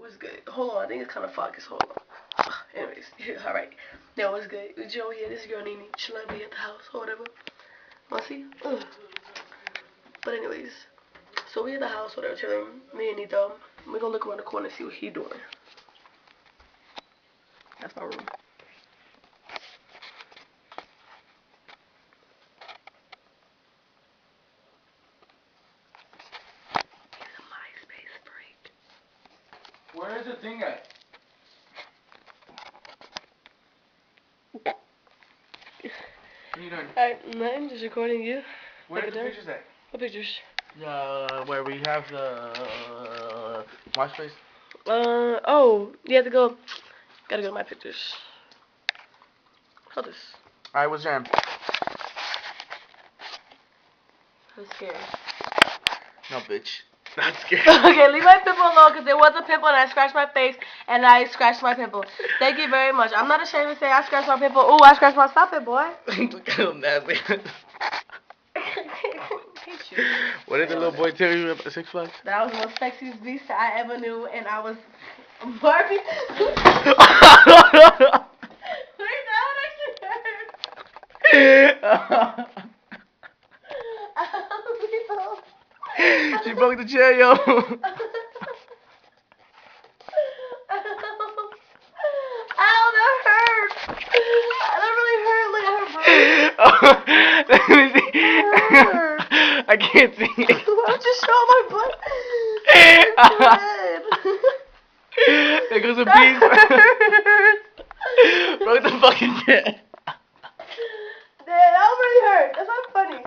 was good. Hold on, I think it's kind of focused. Hold on. Anyways, alright. That was good. Joe here, this girl Nene. She let me at the house or whatever. Wanna see? But anyways, so we at the house, whatever, chilling. Me and Nito. We're gonna look around the corner and see what he doing. That's my room. He's a MySpace freak. Where is the thing at? What are you doing? Alright, nothing, just recording you. Where are the pictures at? What pictures? Where we have the MySpace. Oh, you have to go. Gotta go to my pictures. Hold this. Alright, what's your name? I'm scared. No, bitch. Not scared. Okay, leave my pimple alone because there was a pimple and I scratched my face and I scratched my pimple. Thank you very much. I'm not ashamed to say I scratched my pimple. Ooh, I scratched my stop it, boy. Look at him nasty. What did the little boy tell you about 6 Flags? That was the most sexiest beast I ever knew, and I was Barbie. Wait, that one actually hurt. She broke the chair, yo. Ow, that hurt. That really hurt. Look at her burn. Let me see. I can't see it. Why don't you show my butt? There goes a That piece. Broke the fucking chair. That really hurt. That's not funny.